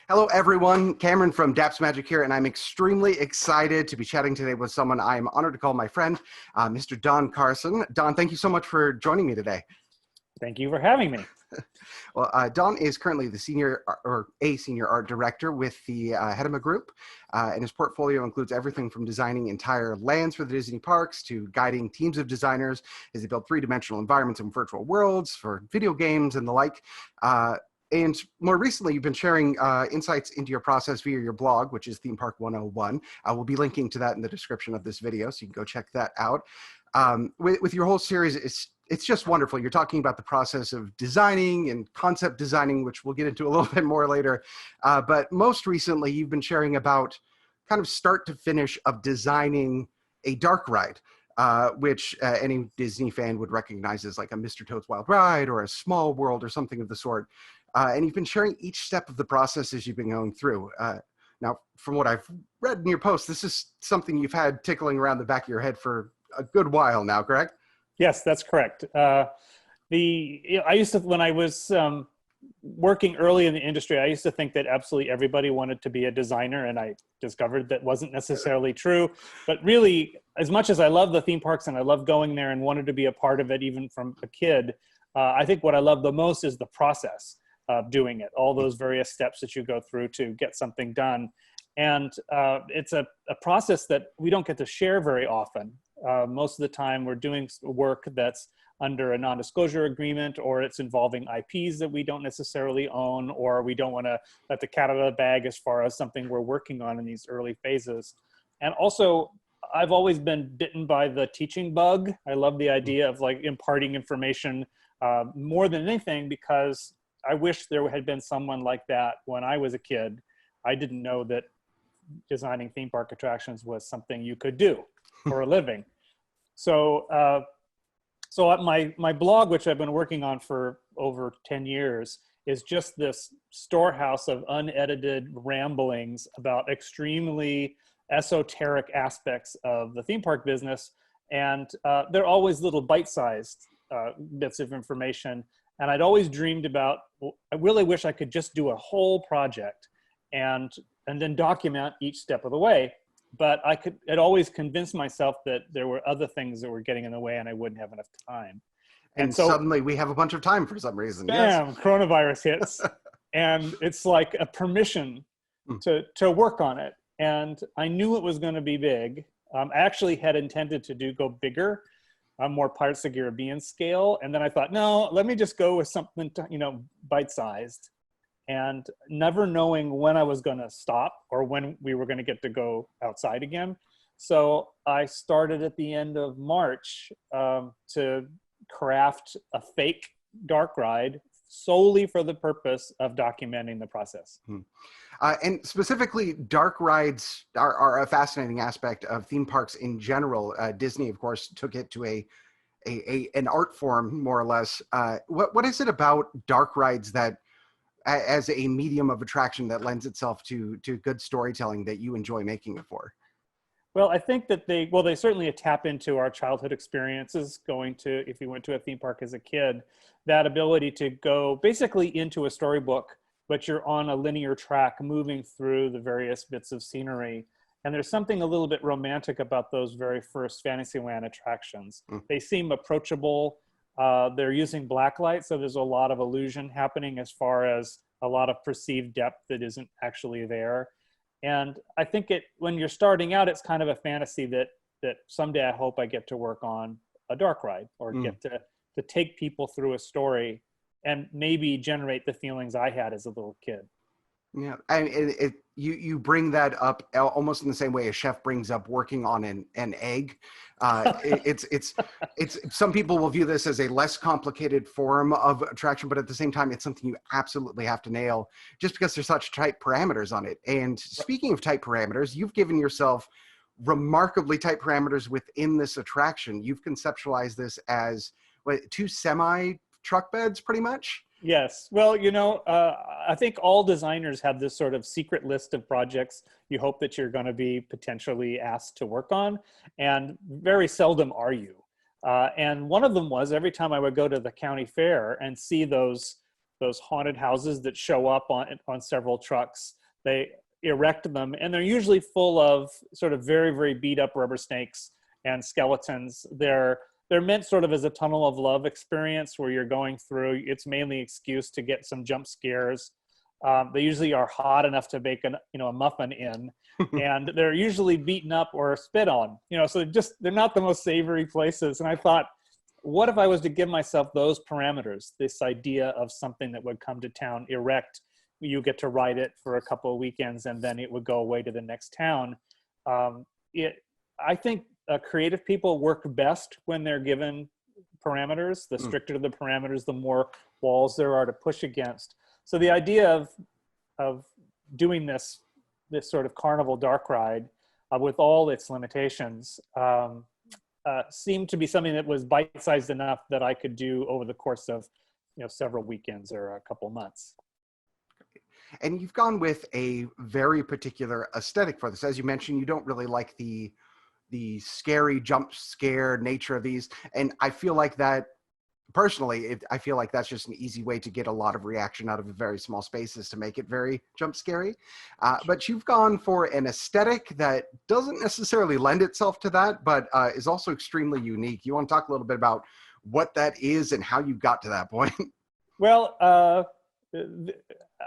Hello, everyone. Cameron from DAPS Magic here, and I'm extremely excited to be chatting today with someone I am honored to call my friend, Mr. Don Carson. Don, thank you so much for joining me today. Thank you for having me. Well, Don is currently the senior art director with the Hedema Group, and his portfolio includes everything from designing entire lands for the Disney parks to guiding teams of designers as they build three-dimensional environments and virtual worlds for video games and the like. And more recently, you've been sharing insights into your process via your blog, which is Theme Park 101. I will be linking to that in the description of this video, so you can go check that out. With your whole series, it's just wonderful. You're talking about the process of designing and concept designing, which we'll get into a little bit more later. But most recently, you've been sharing about kind of start to finish of designing a dark ride, which any Disney fan would recognize as like a Mr. Toad's Wild Ride or a Small World or something of the sort. And you've been sharing each step of the process as you've been going through. Now, from what I've read in your post, this is something you've had tickling around the back of your head for a good while now, correct? Yes, that's correct. I used to, when I was working early in the industry, I used to think that absolutely everybody wanted to be a designer, and I discovered that wasn't necessarily true. But really, as much as I love the theme parks and I love going there and wanted to be a part of it even from a kid, I think what I love the most is the process of doing it, all those various steps that you go through to get something done. And it's a process that we don't get to share very often. Most of the time we're doing work that's under a non-disclosure agreement, or it's involving IPs that we don't necessarily own, or we don't want to let the cat out of the bag as far as something we're working on in these early phases. And also, I've always been bitten by the teaching bug. I love the idea of like imparting information more than anything, because I wish there had been someone like that when I was a kid. I didn't know that designing theme park attractions was something you could do for a living. So, my blog, which I've been working on for over 10 years, is just this storehouse of unedited ramblings about extremely esoteric aspects of the theme park business. And they're always little bite-sized bits of information. And I'd always dreamed about, I really wish I could just do a whole project and then document each step of the way. But I'd always convinced myself that there were other things that were getting in the way and I wouldn't have enough time. And so suddenly we have a bunch of time for some reason. Bam, yes. Coronavirus hits. And it's like a permission to work on it. And I knew it was going to be big. I actually had intended to go bigger, more Pirates of the Caribbean scale. And then I thought, no, let me just go with something, bite-sized. And never knowing when I was going to stop or when we were going to get to go outside again. So I started at the end of March to craft a fake dark ride solely for the purpose of documenting the process. And specifically, dark rides are a fascinating aspect of theme parks in general. Disney, of course, took it to an art form, more or less. What is it about dark rides that, as a medium of attraction, that lends itself to good storytelling that you enjoy making it for? Well, I think that they certainly tap into our childhood experiences if you went to a theme park as a kid, that ability to go basically into a storybook, but you're on a linear track moving through the various bits of scenery. And there's something a little bit romantic about those very first Fantasyland attractions. They seem approachable. They're using blacklight, so there's a lot of illusion happening as far as a lot of perceived depth that isn't actually there. And I think when you're starting out, it's kind of a fantasy that someday I hope I get to work on a dark ride or get to take people through a story and maybe generate the feelings I had as a little kid. Yeah, and you bring that up almost in the same way a chef brings up working on an egg. It's some people will view this as a less complicated form of attraction, but at the same time, it's something you absolutely have to nail just because there's such tight parameters on it. And speaking of tight parameters, you've given yourself remarkably tight parameters within this attraction. You've conceptualized this as two semi truck beds, pretty much. Yes. Well, I think all designers have this sort of secret list of projects you hope that you're going to be potentially asked to work on, and very seldom are you. And one of them was every time I would go to the county fair and see those haunted houses that show up on several trucks, they erect them, and they're usually full of sort of very, very beat up rubber snakes and skeletons. They're meant sort of as a tunnel of love experience where you're going through. It's mainly excuse to get some jump scares. They usually are hot enough to bake a muffin in, and they're usually beaten up or spit on. So they're not the most savory places. And I thought, what if I was to give myself those parameters? This idea of something that would come to town, erect. You get to ride it for a couple of weekends, and then it would go away to the next town. I think creative people work best when they're given parameters. The stricter the parameters, the more walls there are to push against. So the idea of doing this sort of carnival dark ride with all its limitations seemed to be something that was bite-sized enough that I could do over the course of several weekends or a couple months. And you've gone with a very particular aesthetic for this. As you mentioned, you don't really like the scary jump scare nature of these. And I feel like that, personally, I feel like that's just an easy way to get a lot of reaction out of a very small spaces to make it very jump scary. But you've gone for an aesthetic that doesn't necessarily lend itself to that, but is also extremely unique. You want to talk a little bit about what that is and how you got to that point? Well,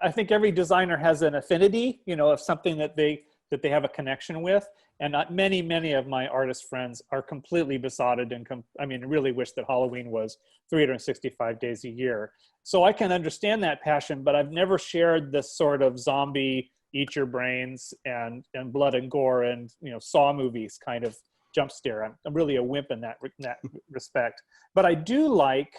I think every designer has an affinity, of something that they have a connection with. And many of my artist friends are completely besotted and really wish that Halloween was 365 days a year. So I can understand that passion, but I've never shared this sort of zombie eat your brains and blood and gore and Saw movies kind of jump scare. I'm really a wimp in that respect. But I do like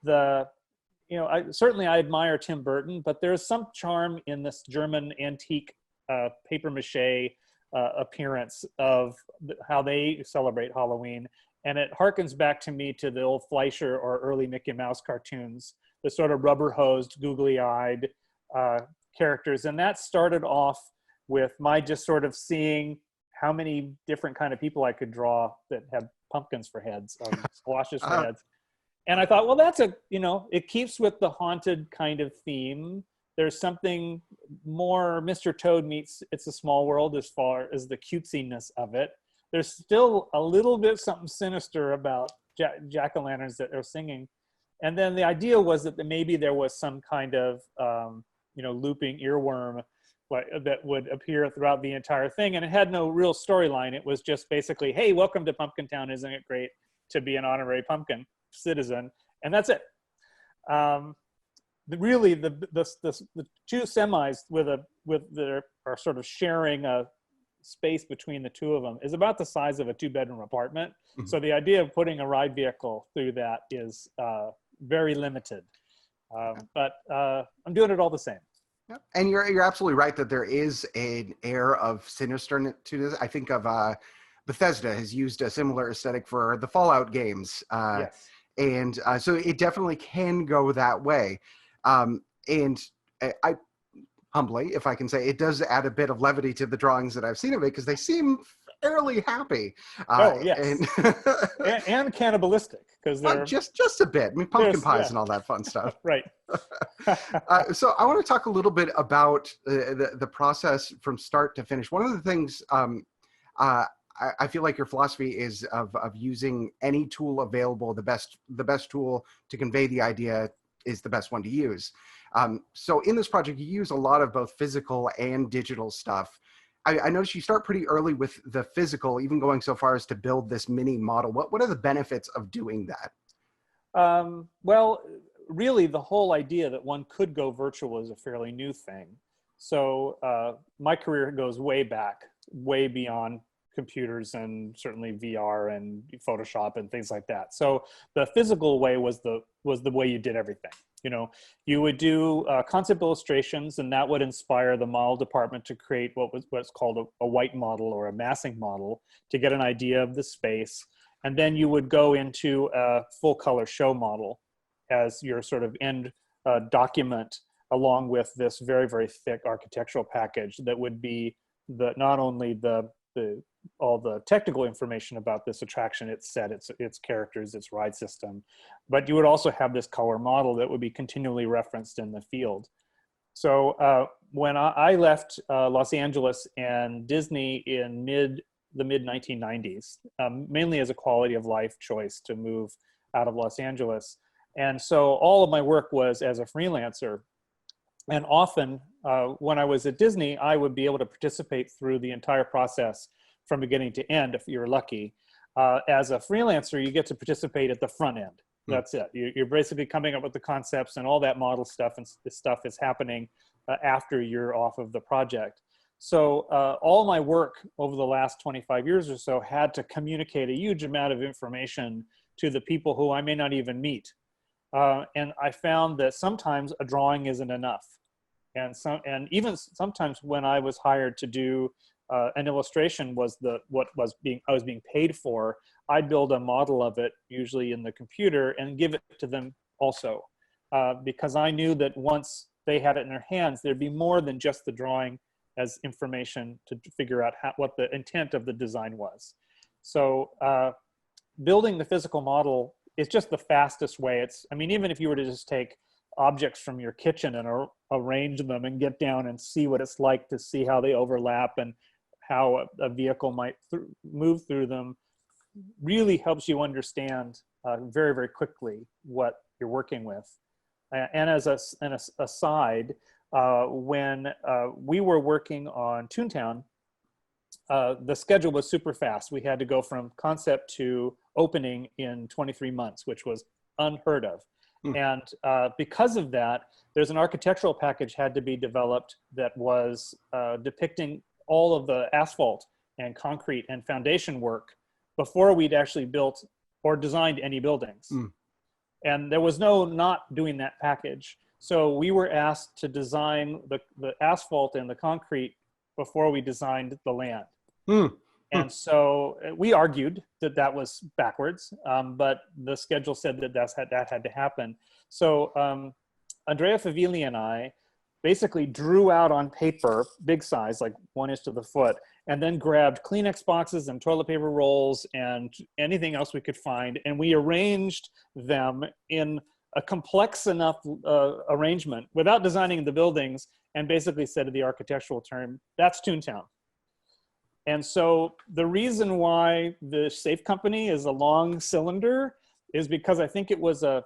I admire Tim Burton, but there's some charm in this German antique paper mache appearance of how they celebrate Halloween. And it harkens back to me to the old Fleischer or early Mickey Mouse cartoons, the sort of rubber-hosed, googly-eyed characters. And that started off with my just sort of seeing how many different kind of people I could draw that had pumpkins for heads, squashes for heads. And I thought, well, it keeps with the haunted kind of theme. There's something more Mr. Toad meets It's a Small World as far as the cutesiness of it. There's still a little bit something sinister about jack-o'-lanterns that are singing. And then the idea was that maybe there was some kind of, looping earworm that would appear throughout the entire thing. And it had no real storyline. It was just basically, hey, welcome to Pumpkintown. Isn't it great to be an honorary pumpkin citizen? And that's it. Really, the two semis are sort of sharing a space between the two of them is about the size of a 2-bedroom apartment. Mm-hmm. So the idea of putting a ride vehicle through that is very limited. But I'm doing it all the same. Yep. And you're absolutely right that there is an air of sinister to this. I think of Bethesda has used a similar aesthetic for the Fallout games. Yes. And so it definitely can go that way. And I humbly, if I can say, it does add a bit of levity to the drawings that I've seen of it because they seem fairly happy. Yes. And cannibalistic because they're just a bit. I mean, pumpkin pies and all that fun stuff. Right. So I want to talk a little bit about the process from start to finish. One of the things I feel like your philosophy is of using any tool available. The best tool to convey the idea is the best one to use. So in this project, you use a lot of both physical and digital stuff. I noticed you start pretty early with the physical, even going so far as to build this mini model. What are the benefits of doing that? Well, really, the whole idea that one could go virtual is a fairly new thing. So my career goes way back, way beyond computers and certainly VR and Photoshop and things like that. So the physical way was the way you did everything. You would do concept illustrations, and that would inspire the model department to create what's called a white model or a massing model to get an idea of the space. And then you would go into a full color show model as your sort of end document, along with this very, very thick architectural package that would be not only the all the technical information about this attraction, its set, its characters, its ride system. But you would also have this color model that would be continually referenced in the field. So when I left Los Angeles and Disney in the mid 1990s, mainly as a quality of life choice to move out of Los Angeles. And so all of my work was as a freelancer. And often when I was at Disney, I would be able to participate through the entire process from beginning to end, if you're lucky. As a freelancer, you get to participate at the front end. That's it. You're basically coming up with the concepts, and all that model stuff and this stuff is happening after you're off of the project. So all my work over the last 25 years or so had to communicate a huge amount of information to the people who I may not even meet. And I found that sometimes a drawing isn't enough. And even sometimes when I was hired to do an illustration was I was being paid for, I'd build a model of it, usually in the computer, and give it to them also. Because I knew that once they had it in their hands, there'd be more than just the drawing as information to figure out what the intent of the design was. So building the physical model is just the fastest way. I mean, even if you were to just take objects from your kitchen and arrange them and get down and see what it's like to see how they overlap and how a vehicle might move through them, really helps you understand very, very quickly what you're working with. And as an aside, when we were working on Toontown, the schedule was super fast. We had to go from concept to opening in 23 months, which was unheard of. And because of that, there's an architectural package had to be developed that was depicting all of the asphalt and concrete and foundation work before we'd actually built or designed any buildings. And there was no not doing that package. So we were asked to design the asphalt and the concrete before we designed the land. And so we argued that that was backwards, but the schedule said that that had to happen. So Andrea Favilli and I basically drew out on paper, big size, like 1 inch to the foot, and then grabbed Kleenex boxes and toilet paper rolls and anything else we could find. And we arranged them in a complex enough arrangement without designing the buildings, and basically said to the architectural term, that's Toontown. And so the reason why the safe company is a long cylinder is because I think it was a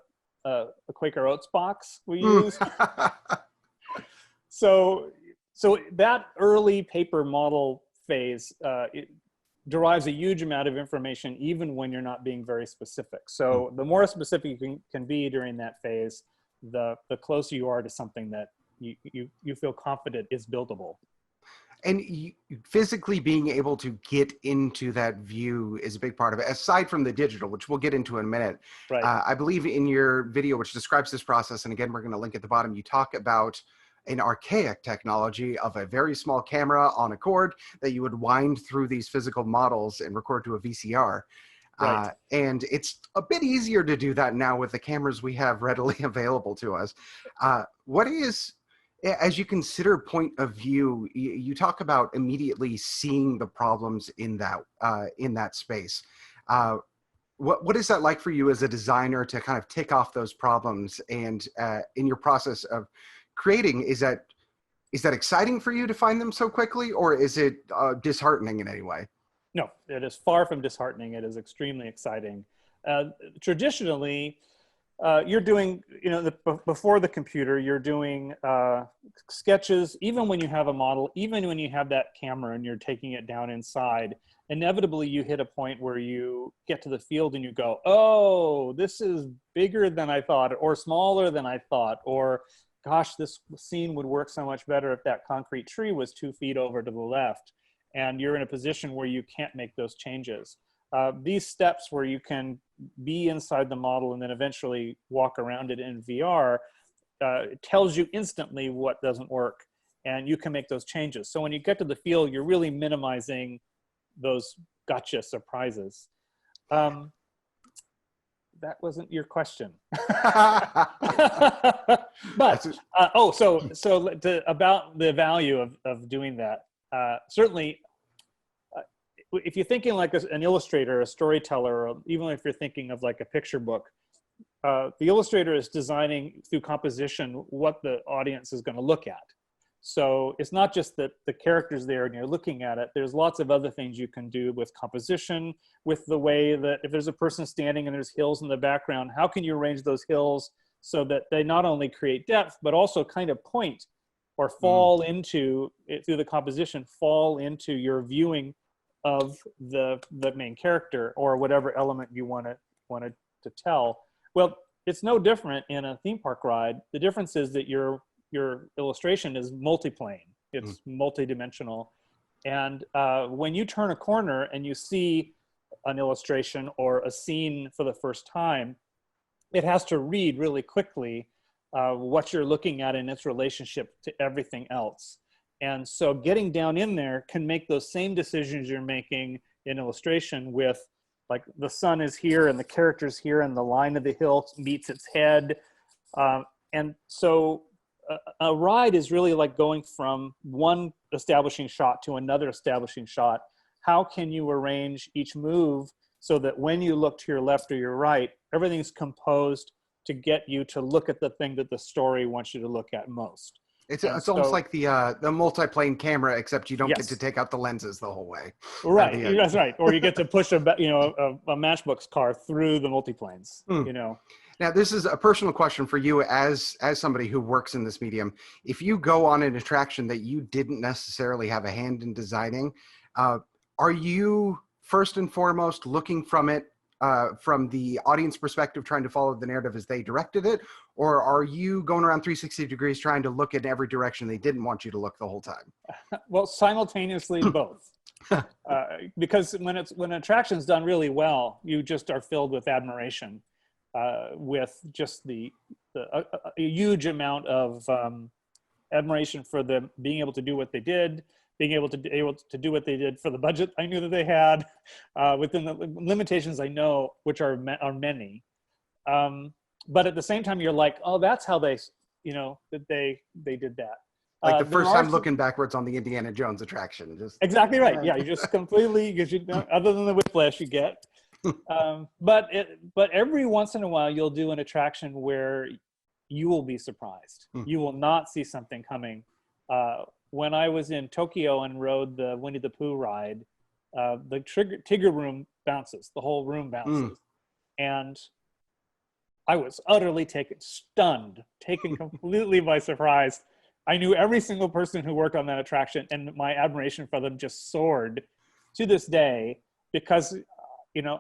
Quaker Oats box we used. So that early paper model phase, it derives a huge amount of information even when you're not being very specific. So the more specific you can be during that phase, the closer you are to something that you feel confident is buildable. And physically being able to get into that view is a big part of it, aside from the digital, which we'll get into in a minute. Right. I believe in your video, which describes this process, and again, we're going to link at the bottom, you talk about an archaic technology of a very small camera on a cord that you would wind through these physical models and record to a VCR. Right. And it's a bit easier to do that now with the cameras we have readily available to us. What is... As you consider point of view, you talk about immediately seeing the problems in that space. What is that like for you as a designer to kind of tick off those problems? And in your process of creating, is that exciting for you to find them so quickly, or is it disheartening in any way? No, it is far from disheartening. It is extremely exciting. Traditionally, you're doing, before the computer, you're doing sketches. Even when you have a model, even when you have that camera and you're taking it down inside, inevitably you hit a point where you get to the field and you go, oh, this is bigger than I thought, or smaller than I thought, or gosh, this scene would work so much better if that concrete tree was 2 feet over to the left. And you're in a position where you can't make those changes. These steps where you can be inside the model and then eventually walk around it in VR, it tells you instantly what doesn't work, and you can make those changes. So when you get to the field, you're really minimizing those gotcha surprises. That wasn't your question. But about the value of doing that. Certainly, if you're thinking like an illustrator, a storyteller, or even if you're thinking of like a picture book, the illustrator is designing through composition what the audience is going to look at. So it's not just that the character's there and you're looking at it. There's lots of other things you can do with composition, with the way that if there's a person standing and there's hills in the background, how can you arrange those hills so that they not only create depth, but also kind of point or fall into, through the composition, fall into your viewing of the main character or whatever element you wanted to tell. Well, it's no different in a theme park ride. The difference is that your illustration is multiplane. It's multidimensional. And when you turn a corner and you see an illustration or a scene for the first time, it has to read really quickly what you're looking at in its relationship to everything else. And so getting down in there can make those same decisions you're making in illustration with, like, the sun is here and the character's here and the line of the hill meets its head. And so a ride is really like going from one establishing shot to another establishing shot. How can you arrange each move so that when you look to your left or your right, everything's composed to get you to look at the thing that the story wants you to look at most? It's almost like the multiplane camera, except you don't get to take out the lenses the whole way. Right, that's right. Or you get to push a Matchbox car through the multiplanes. Now, this is a personal question for you as somebody who works in this medium. If you go on an attraction that you didn't necessarily have a hand in designing, are you first and foremost looking from it from the audience perspective, trying to follow the narrative as they directed it? Or are you going around 360 degrees trying to look in every direction they didn't want you to look the whole time? Well, simultaneously both. Because when an attraction's done really well, you just are filled with admiration, with just a huge amount of admiration for them being able to do what they did, being able to do what they did for the budget I knew that they had, within the limitations I know, which are many. But at the same time, you're like, oh, that's how they did that. Like the first time looking backwards on the Indiana Jones attraction. Exactly right. Yeah, you just completely, because other than the whiplash you get. But every once in a while, you'll do an attraction where you will be surprised. You will not see something coming. When I was in Tokyo and rode the Winnie the Pooh ride, the Tigger room bounces. The whole room bounces. And I was utterly stunned, taken completely by surprise. I knew every single person who worked on that attraction, and my admiration for them just soared to this day, because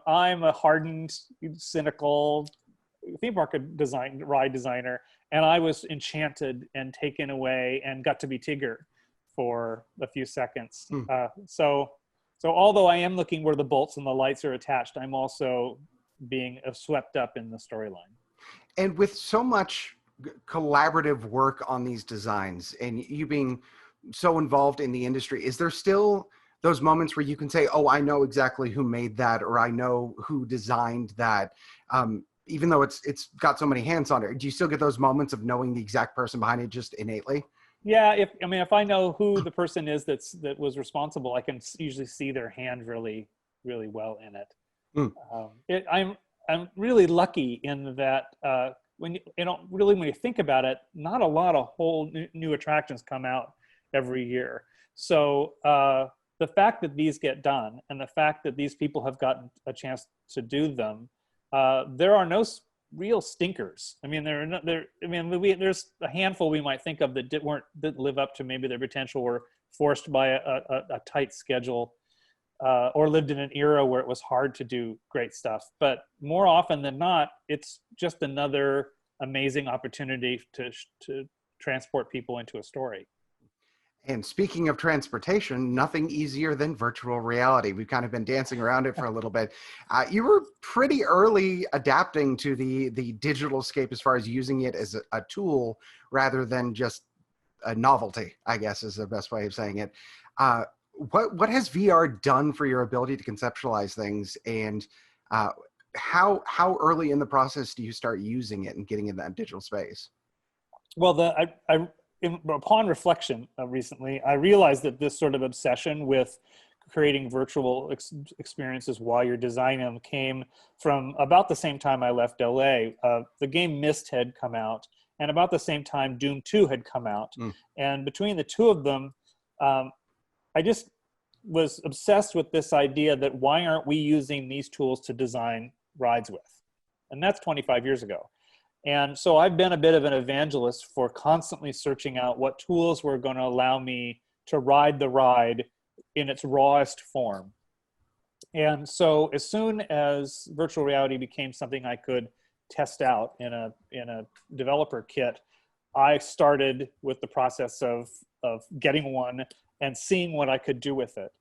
I'm a hardened, cynical theme park ride designer, and I was enchanted and taken away and got to be Tigger for a few seconds. So although I am looking where the bolts and the lights are attached, I'm also being swept up in the storyline. And with so much collaborative work on these designs and you being so involved in the industry, is there still those moments where you can say, oh, I know exactly who made that, or I know who designed that, even though it's got so many hands on it? Do you still get those moments of knowing the exact person behind it just innately? Yeah, if I know who the person is that was responsible, I can usually see their hand really, really well in it. I'm really lucky in that when you think about it, not a lot of whole new attractions come out every year. So the fact that these get done, and the fact that these people have gotten a chance to do them, there are no real stinkers. I mean, there's a handful we might think of that didn't live up to maybe their potential, were forced by a tight schedule, or lived in an era where it was hard to do great stuff. But more often than not, it's just another amazing opportunity to transport people into a story. And speaking of transportation, nothing easier than virtual reality. We've kind of been dancing around it for a little bit. You were pretty early adapting to the digital scape as far as using it as a tool rather than just a novelty, I guess is the best way of saying it. What has VR done for your ability to conceptualize things, and how early in the process do you start using it and getting in that digital space? Well, upon reflection recently, I realized that this sort of obsession with creating virtual experiences while you're designing them came from about the same time I left LA. The game Myst had come out, and about the same time Doom 2 had come out. And between the two of them, I just was obsessed with this idea that why aren't we using these tools to design rides with? And that's 25 years ago. And so I've been a bit of an evangelist for constantly searching out what tools were going to allow me to ride the ride in its rawest form. And so as soon as virtual reality became something I could test out in a developer kit, I started with the process of getting one and seeing what I could do with it.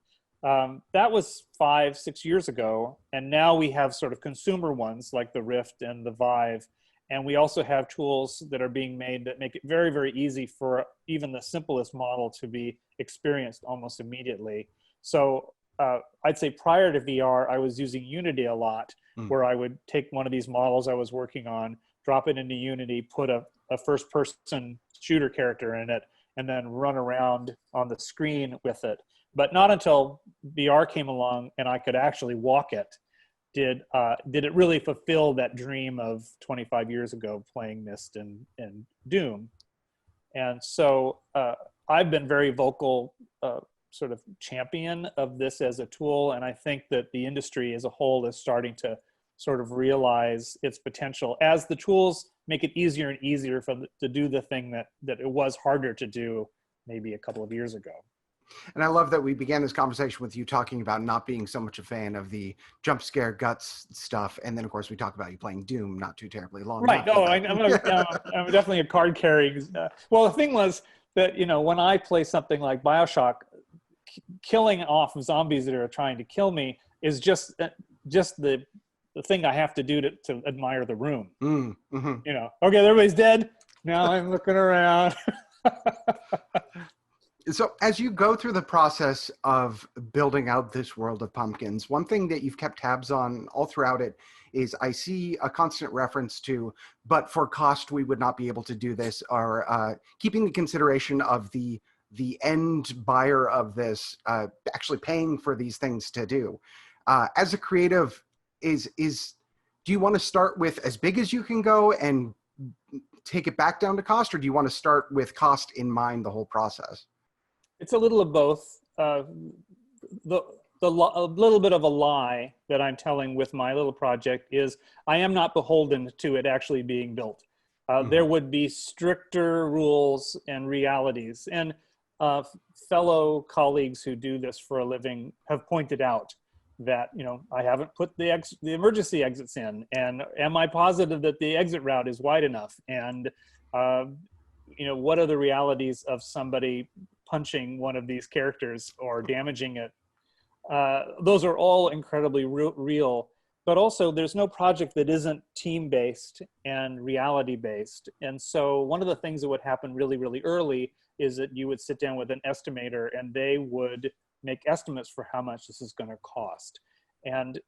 That was 5-6 years ago. And now we have sort of consumer ones like the Rift and the Vive. And we also have tools that are being made that make it very, very easy for even the simplest model to be experienced almost immediately. So I'd say prior to VR, I was using Unity a lot, where I would take one of these models I was working on, drop it into Unity, put a first-person shooter character in it, and then run around on the screen with it. But not until VR came along and I could actually walk it did it really fulfill that dream of 25 years ago playing Myst and Doom. And so I've been very vocal sort of champion of this as a tool, and I think that the industry as a whole is starting to sort of realize its potential as the tools make it easier and easier to do the thing that it was harder to do maybe a couple of years ago. And I love that we began this conversation with you talking about not being so much a fan of the jump scare guts stuff. And then, of course, we talk about you playing Doom not too terribly long. Right. No, I'm definitely a card carrying. Well, the thing was that, when I play something like BioShock, killing off zombies that are trying to kill me is just the thing I have to do to admire the room. Okay, everybody's dead. Now I'm looking around. So as you go through the process of building out this world of pumpkins, one thing that you've kept tabs on all throughout it is I see a constant reference to, but for cost, we would not be able to do this, or keeping the consideration of the end buyer of this actually paying for these things to do. As a creative, do you want to start with as big as you can go and take it back down to cost, or do you want to start with cost in mind the whole process? It's a little of both. A little bit of a lie that I'm telling with my little project is I am not beholden to it actually being built. There would be stricter rules and realities. And fellow colleagues who do this for a living have pointed out that, I haven't put the emergency exits in, and am I positive that the exit route is wide enough? And, what are the realities of somebody punching one of these characters or damaging it? Those are all incredibly real, but also there's no project that isn't team-based and reality-based. And so one of the things that would happen really, really early is that you would sit down with an estimator and they would make estimates for how much this is going to cost. And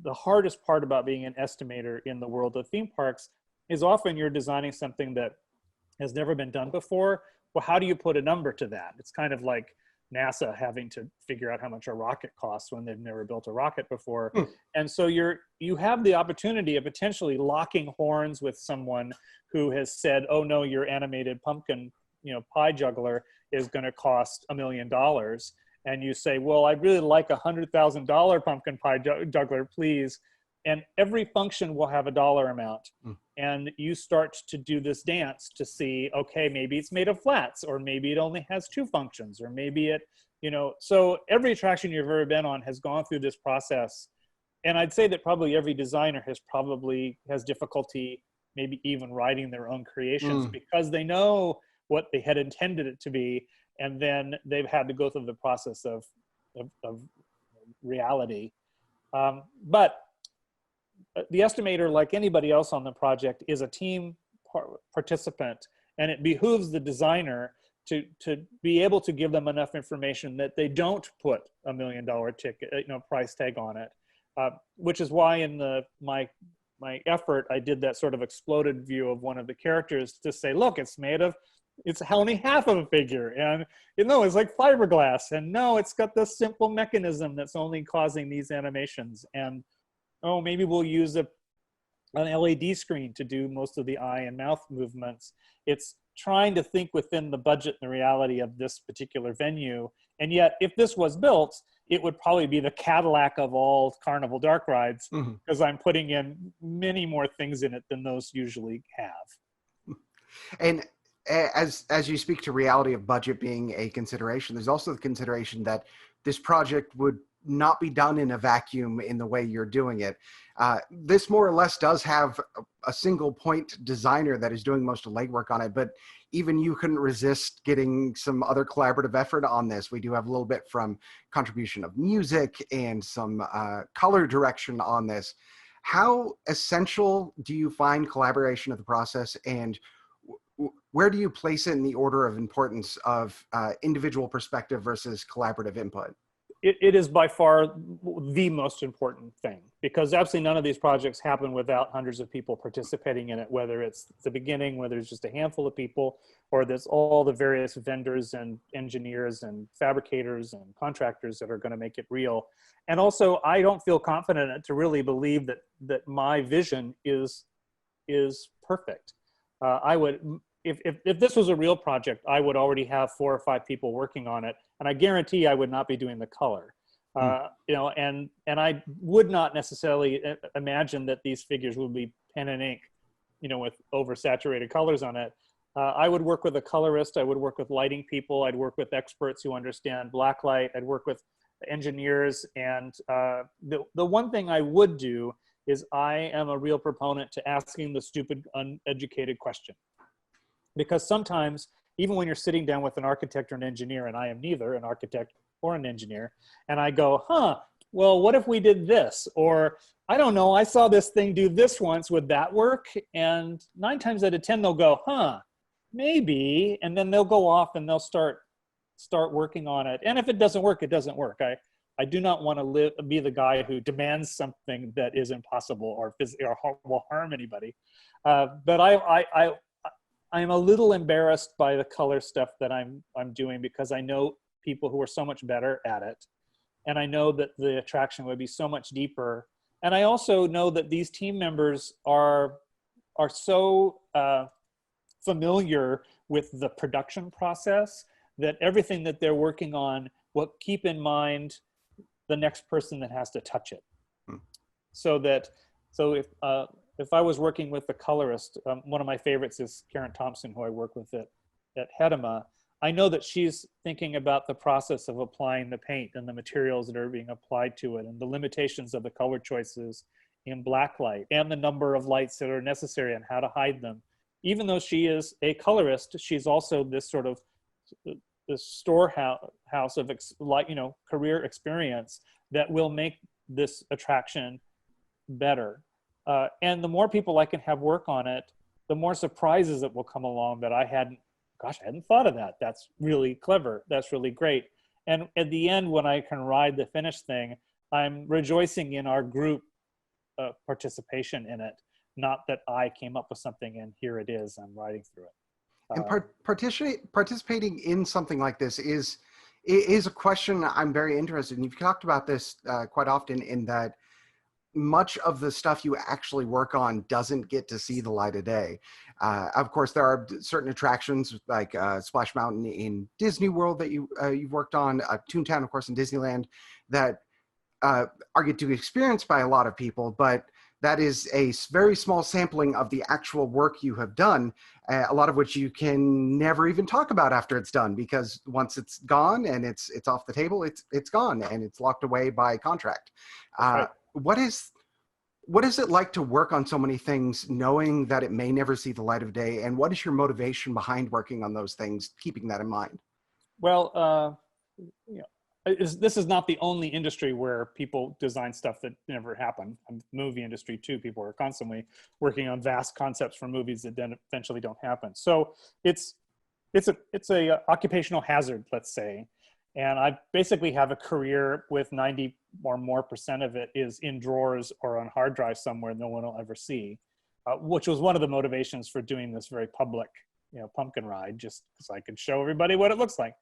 the hardest part about being an estimator in the world of theme parks is often you're designing something that has never been done before. Well, how do you put a number to that? It's kind of like NASA having to figure out how much a rocket costs when they've never built a rocket before. And so you have the opportunity of potentially locking horns with someone who has said, oh no, your animated pumpkin, pie juggler is going to cost $1 million. And you say, well, I'd really like $100,000 pumpkin pie juggler, please. And every function will have a dollar amount. And you start to do this dance to see, okay, maybe it's made of flats, or maybe it only has 2 functions, or maybe it, so every attraction you've ever been on has gone through this process. And I'd say that probably every designer has difficulty maybe even writing their own creations because they know what they had intended it to be. And then they've had to go through the process of reality. But the estimator, like anybody else on the project, is a team participant, and it behooves the designer to be able to give them enough information that they don't put $1 million ticket, price tag on it. Which is why in my effort, I did that sort of exploded view of one of the characters to say, look, it's made of it's only half of a figure, and it's like fiberglass, and no, it's got this simple mechanism that's only causing these animations, and oh, maybe we'll use an LED screen to do most of the eye and mouth movements. It's trying to think within the budget and the reality of this particular venue, and yet if this was built, it would probably be the Cadillac of all carnival dark rides, because I'm putting in many more things in it than those usually have. And as you speak to reality of budget being a consideration, there's also the consideration that this project would not be done in a vacuum in the way you're doing it. This more or less does have a single point designer that is doing most of the legwork on it, but even you couldn't resist getting some other collaborative effort on this. We do have a little bit from contribution of music and some color direction on this. How essential do you find collaboration of the process, and where do you place it in the order of importance of individual perspective versus collaborative input? It is by far the most important thing, because absolutely none of these projects happen without hundreds of people participating in it, whether it's the beginning, whether it's just a handful of people, or there's all the various vendors and engineers and fabricators and contractors that are going to make it real. And also, I don't feel confident to really believe that my vision is perfect. I would, if this was a real project, I would already have 4 or 5 people working on it, and I guarantee I would not be doing the color. And I would not necessarily imagine that these figures would be pen and ink, with oversaturated colors on it. I would work with a colorist. I would work with lighting people. I'd work with experts who understand blacklight. I'd work with engineers. And the one thing I would do is I am a real proponent to asking the stupid, uneducated question. Because sometimes, even when you're sitting down with an architect or an engineer, and I am neither an architect or an engineer, and I go, well, what if we did this? Or, I don't know, I saw this thing do this once, would that work? And 9 times out of 10, they'll go, maybe, and then they'll go off and they'll start working on it. And if it doesn't work, it doesn't work. I do not want to be the guy who demands something that is impossible or will harm anybody. But I'm a little embarrassed by the color stuff that I'm doing, because I know people who are so much better at it. And I know that the attraction would be so much deeper. And I also know that these team members are so familiar with the production process that everything that they're working on will keep in mind the next person that has to touch it. So if I was working with a colorist, one of my favorites is Karen Thompson, who I work with at Hedema. I know that she's thinking about the process of applying the paint and the materials that are being applied to it, and the limitations of the color choices in blacklight, and the number of lights that are necessary and how to hide them. Even though she is a colorist, she's also this sort of this storehouse of career experience that will make this attraction better. And the more people I can have work on it, the more surprises that will come along that I hadn't thought of that. That's really clever. That's really great. And at the end, when I can ride the finished thing, I'm rejoicing in our group participation in it. Not that I came up with something and here it is, I'm riding through it. And participating in something like this is a question I'm very interested in. You've talked about this quite often, in that much of the stuff you actually work on doesn't get to see the light of day. Of course, there are certain attractions like Splash Mountain in Disney World that you've worked on, Toontown, of course, in Disneyland, that are get to experience by a lot of people, but that is a very small sampling of the actual work you have done, a lot of which you can never even talk about after it's done, because once it's gone and it's off the table, it's gone and it's locked away by contract. Right. What is it like to work on so many things, knowing that it may never see the light of day? And what is your motivation behind working on those things, keeping that in mind? Well, this is not the only industry where people design stuff that never happened. In the movie industry too, people are constantly working on vast concepts for movies that then eventually don't happen. So it's a occupational hazard, let's say. And I basically have a career with 90% or more of it is in drawers or on hard drive somewhere no one will ever see, which was one of the motivations for doing this very public pumpkin ride, just so I could show everybody what it looks like.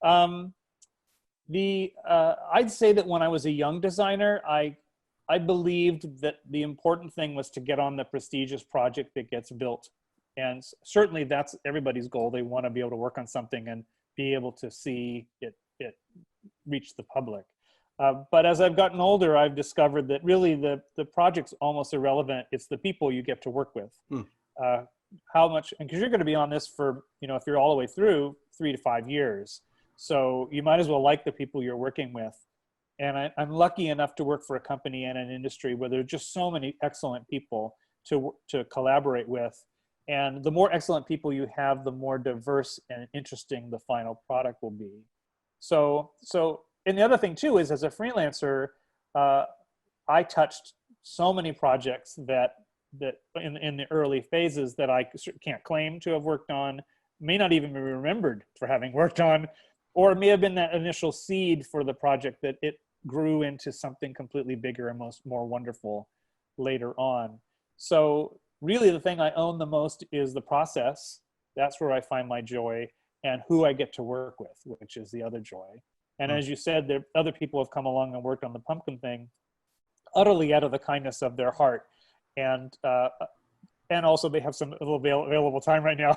I'd say that when I was a young designer, I believed that the important thing was to get on the prestigious project that gets built. And certainly that's everybody's goal. They want to be able to work on something and be able to see it reach the public. But as I've gotten older, I've discovered that really the project's almost irrelevant. It's the people you get to work with. How much, and because you're going to be on this for, if you're all the way through, 3 to 5 years. So you might as well like the people you're working with. And I'm lucky enough to work for a company and an industry where there are just so many excellent people to collaborate with. And the more excellent people you have, the more diverse and interesting the final product will be. And the other thing too is, as a freelancer, I touched so many projects that in the early phases that I can't claim to have worked on, may not even be remembered for having worked on, or it may have been that initial seed for the project that it grew into something completely bigger and more wonderful later on. So really the thing I own the most is the process. That's where I find my joy, and who I get to work with, which is the other joy. And as you said, there other people have come along and worked on the pumpkin thing utterly out of the kindness of their heart. And also they have some little available time right now.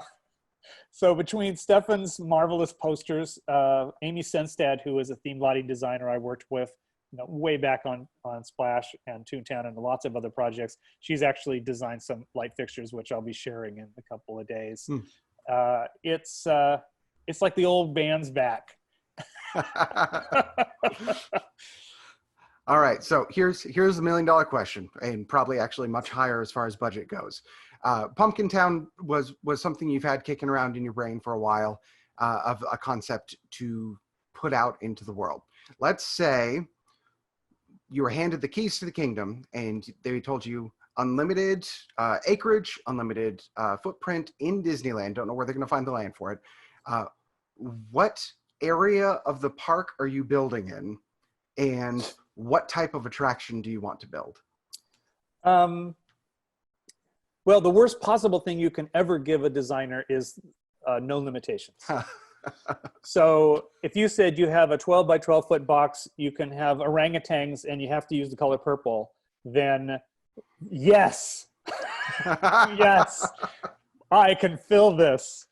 So between Stefan's marvelous posters, Amy Senstad, who is a theme lighting designer I worked with way back on Splash and Toontown and lots of other projects, she's actually designed some light fixtures, which I'll be sharing in a couple of days. It's like the old band's back. All right, so here's the $1 million question, and probably actually much higher as far as budget goes. Pumpkintown was something you've had kicking around in your brain for a while, of a concept to put out into the world. Let's say you were handed the keys to the kingdom, and they told you unlimited acreage, unlimited footprint in Disneyland. Don't know where they're going to find the land for it. What area of the park are you building in, and what type of attraction do you want to build? Well, the worst possible thing you can ever give a designer is no limitations. So if you said you have a 12 by 12 foot box, you can have orangutans and you have to use the color purple, then yes, yes, I can fill this.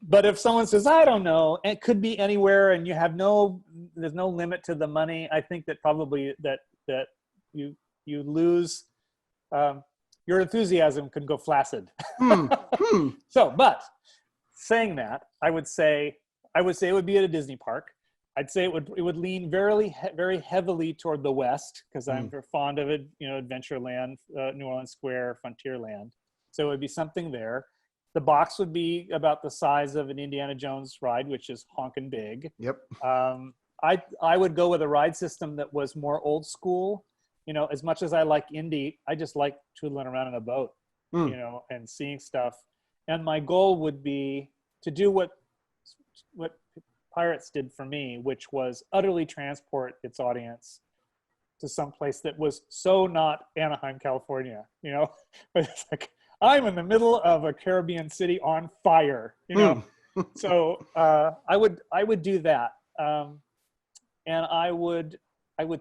But if someone says, I don't know, it could be anywhere, and you have there's no limit to the money, I think that probably that you lose, your enthusiasm can go flaccid. So, but saying that, I would say it would be at a Disney park. I'd say it would lean very heavily toward the west, because I'm fond of it, Adventureland, New Orleans Square, Frontierland. So it would be something there. The box would be about the size of an Indiana Jones ride, which is honking big. Yep. I would go with a ride system that was more old school. As much as I like indie, I just like tootling around in a boat, and seeing stuff. And my goal would be to do what Pirates did for me, which was utterly transport its audience to some place that was so not Anaheim, California, but it's like, I'm in the middle of a Caribbean city on fire, So I would do that, and I would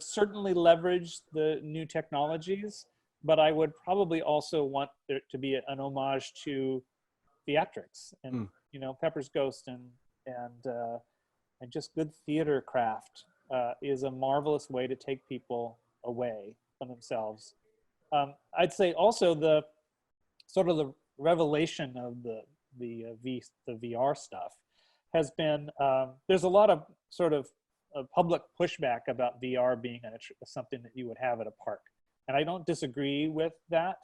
certainly leverage the new technologies, but I would probably also want there to be an homage to theatrics and Pepper's Ghost and just good theater craft is a marvelous way to take people away from themselves. I'd say also the sort of the revelation of the VR stuff has been, there's a lot of sort of public pushback about VR being something that you would have at a park. And I don't disagree with that.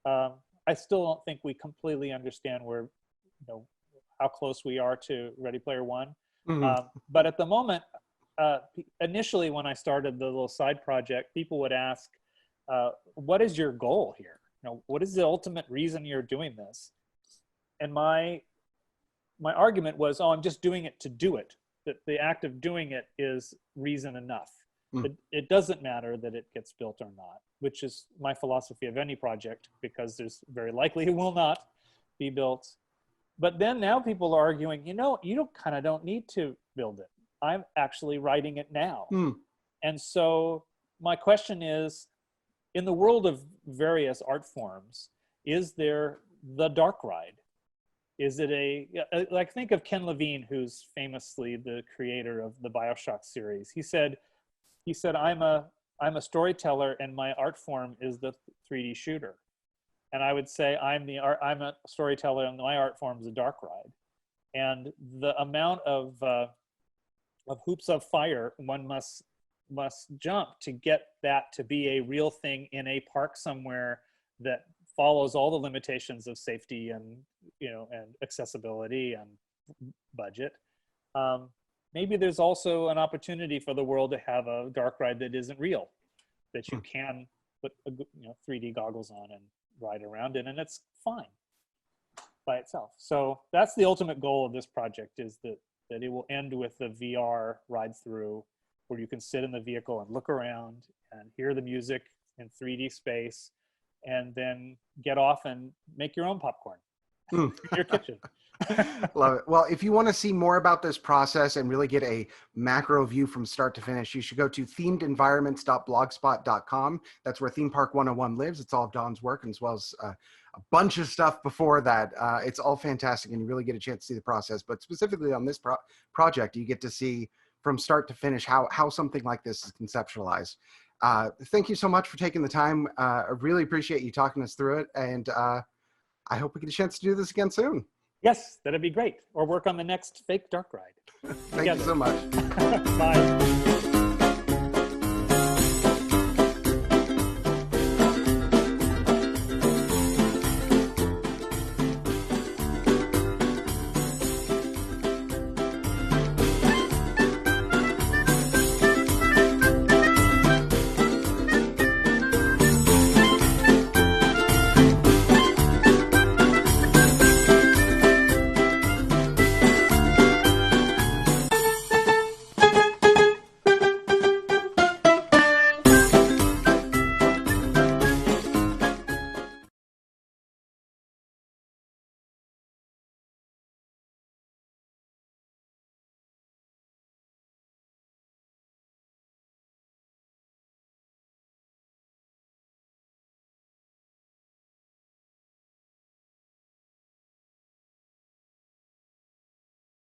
I still don't think we completely understand how close we are to Ready Player One. But at the moment, initially when I started the little side project, people would ask, what is your goal here? What is the ultimate reason you're doing this? And my argument was, I'm just doing it to do it. That the act of doing it is reason enough. It doesn't matter that it gets built or not, which is my philosophy of any project, because there's very likely it will not be built. But then now people are arguing, you know, you kind of don't need to build it. I'm actually writing it now. And so my question is, in the world of various art forms, is there the dark ride? Is it like, think of Ken Levine, who's famously the creator of the BioShock series. He said, I'm a storyteller and my art form is the 3D shooter. And I would say I'm a storyteller and my art form is a dark ride. And the amount of hoops of fire one must jump to get that to be a real thing in a park somewhere that follows all the limitations of safety and, you know, and accessibility and budget. Maybe there's also an opportunity for the world to have a dark ride that isn't real, that you can put 3D goggles on and ride around in, and it's fine by itself. So that's the ultimate goal of this project, is that it will end with the VR ride through, where you can sit in the vehicle and look around and hear the music in 3D space, and then get off and make your own popcorn in your kitchen. Love it. Well, if you want to see more about this process and really get a macro view from start to finish, you should go to themedenvironments.blogspot.com. That's where Theme Park 101 lives. It's all of Don's work, as well as a bunch of stuff before that. It's all fantastic, and you really get a chance to see the process. But specifically on this project, you get to see from start to finish how something like this is conceptualized. Thank you so much for taking the time. I really appreciate you talking us through it, and I hope we get a chance to do this again soon. Yes, that'd be great. Or work on the next fake dark ride. Thank you so much. Bye.